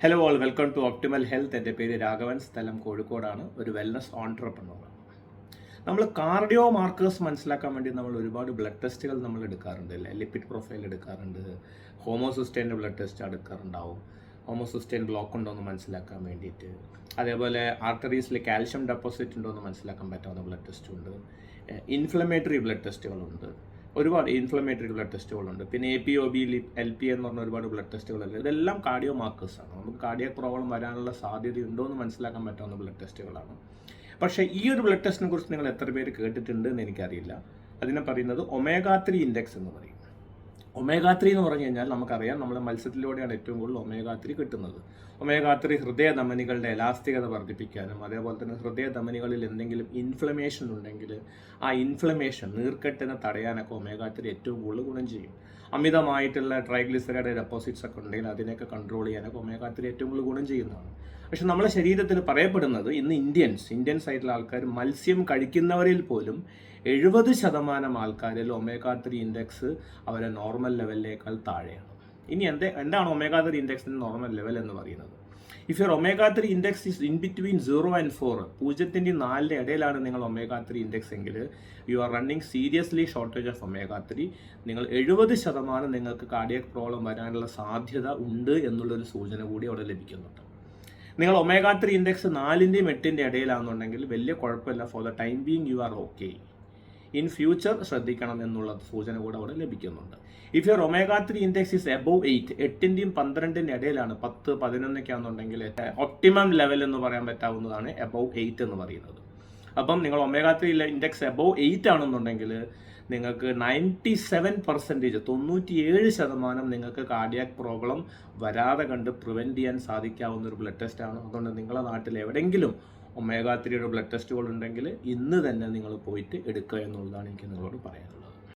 Hello all, welcome to optimal health. എൻ്റെ പേര് രാഘവൻ, സ്ഥലം കോഴിക്കോടാണ്. ഒരു വെൽനസ് ഓൺട്രപ്രണറാണ്. നമ്മൾ കാർഡിയോ മാർക്കേഴ്സ് മനസ്സിലാക്കാൻ വേണ്ടി നമ്മൾ ഒരുപാട് ബ്ലഡ് ടെസ്റ്റുകൾ നമ്മൾ എടുക്കാറുണ്ട് അല്ലേ. ലിപ്പിഡ് പ്രൊഫൈൽ എടുക്കാറുണ്ട്, ഹോമോസിസ്റ്റൈൻ്റെ ബ്ലഡ് ടെസ്റ്റ് എടുക്കാറുണ്ടാവും, ഹോമോസിസ്റ്റൈൻ ബ്ലോക്ക് ഉണ്ടോ എന്ന് മനസ്സിലാക്കാൻ വേണ്ടിയിട്ട്. അതേപോലെ ആർട്ടറീസിൽ കാൽഷ്യം ഡെപ്പോസിറ്റ് ഉണ്ടോ എന്ന് മനസ്സിലാക്കാൻ പറ്റാവുന്ന ബ്ലഡ് ടെസ്റ്റുണ്ട്. ഇൻഫ്ലമേറ്ററി ബ്ലഡ് ടെസ്റ്റുകളുണ്ട്, ഒരുപാട് ഇൻഫ്ലമേറ്ററി ബ്ലഡ് ടെസ്റ്റുകളുണ്ട്. പിന്നെ APOB, LP എന്ന് പറഞ്ഞ ഒരുപാട് ബ്ലഡ് ടെസ്റ്റുകളുണ്ട്. ഇതെല്ലാം കാർഡിയോ മാർക്കേഴ്സാണ്. നമുക്ക് കാർഡിയക് പ്രോബ്ലം വരാനുള്ള സാധ്യതയുണ്ടോ എന്ന് മനസ്സിലാക്കാൻ പറ്റാവുന്ന ബ്ലഡ് ടെസ്റ്റുകളാണ്. പക്ഷേ ഈ ഒരു ബ്ലഡ് ടെസ്റ്റിനെ കുറിച്ച് നിങ്ങൾ എത്ര പേര് കേട്ടിട്ടുണ്ട് എന്ന് എനിക്കറിയില്ല. അതിനെ പറയുന്നത് omega-3 ഇൻഡെക്സ് എന്ന് പറയും. omega-3 എന്ന് പറഞ്ഞു കഴിഞ്ഞാൽ നമുക്കറിയാം, നമ്മൾ മത്സ്യത്തിലൂടെയാണ് ഏറ്റവും കൂടുതൽ omega-3 കിട്ടുന്നത്. omega-3 ഹൃദയധമനികളുടെ എലാസ്തികത വർദ്ധിപ്പിക്കാനും അതേപോലെ തന്നെ ഹൃദയധമനികളിൽ എന്തെങ്കിലും ഇൻഫ്ലമേഷൻ ഉണ്ടെങ്കിൽ ആ ഇൻഫ്ലമേഷൻ, നീർക്കെട്ടിനെ തടയാനൊക്കെ omega-3 ഏറ്റവും കൂടുതൽ ഗുണം ചെയ്യും. അമിതമായിട്ടുള്ള ട്രൈഗ്ലിസറൈഡ് ഡെപ്പോസിറ്റ്സ് ഒക്കെ ഉണ്ടെങ്കിൽ അതിനെയൊക്കെ കൺട്രോൾ ചെയ്യാനൊക്കെ omega-3 ഏറ്റവും കൂടുതൽ ഗുണം ചെയ്യുന്നതാണ്. പക്ഷെ നമ്മുടെ ശരീരത്തിൽ പറയപ്പെടുന്നത് ഇന്ന് ഇന്ത്യൻസ് ആയിട്ടുള്ള ആൾക്കാർ, മത്സ്യം കഴിക്കുന്നവരിൽ പോലും 70% ആൾക്കാരിൽ omega-3 ഇൻഡെക്സ് അവരെ നോർമൽ ലെവലിനേക്കാൾ താഴെയാണ്. ഇനി എന്താണ് omega-3 ഇൻഡെക്സിൻ്റെ നോർമൽ ലെവൽ എന്ന് പറയുന്നത്? If your omega-3 index is in between 0 and 4, 0-ൻ്റെയും 4-ൻ്റെ ഇടയിലാണ് നിങ്ങൾ omega-3 ഇൻഡെക്സ് എങ്കിൽ you are running seriously shortage of omega-3. നിങ്ങൾ 70% നിങ്ങൾക്ക് കാർഡിയക് പ്രോബ്ലം വരാനുള്ള സാധ്യത ഉണ്ട് എന്നുള്ളൊരു സൂചന കൂടി അവിടെ ലഭിക്കുന്നുണ്ട്. നിങ്ങൾ omega-3 ഇൻഡെക്സ് 4-ൻ്റെയും 8-ൻ്റെ ഇടയിലാണെന്നുണ്ടെങ്കിൽ വലിയ കുഴപ്പമില്ല, for the time being you are okay. In future ശ്രദ്ധിക്കണം എന്നുള്ള സൂചന കൂടെ അവിടെ ലഭിക്കുന്നുണ്ട്. If your omega-3 index is above 8, 8-ൻ്റെയും 12-ൻ്റെ ഇടയിലാണ്, 10, 11 ആണെന്നുണ്ടെങ്കിൽ ഒപ്റ്റിമം ലെവൽ എന്ന് പറയാൻ പറ്റാവുന്നതാണ് എബോവ് 8 എന്ന് പറയുന്നത്. അപ്പം നിങ്ങൾ omega-3 ഇൻഡെക്സ് എബോവ് 8 ആണെന്നുണ്ടെങ്കിൽ നിങ്ങൾക്ക് 97%, 97% നിങ്ങൾക്ക് കാർഡിയാക് പ്രോബ്ലം വരാതെ കണ്ട് പ്രിവെൻറ്റ് ചെയ്യാൻ സാധിക്കാവുന്ന ഒരു ബ്ലഡ് ടെസ്റ്റാണ്. അതുകൊണ്ട് നിങ്ങളുടെ നാട്ടിൽ എവിടെയെങ്കിലും omega-3 ബ്ലഡ് ടെസ്റ്റുകൾ ഉണ്ടെങ്കിൽ ഇന്ന് തന്നെ നിങ്ങൾ പോയിട്ട് എടുക്കുക എന്നുള്ളതാണ് എനിക്ക് നിങ്ങളോട് പറയാനുള്ളത്.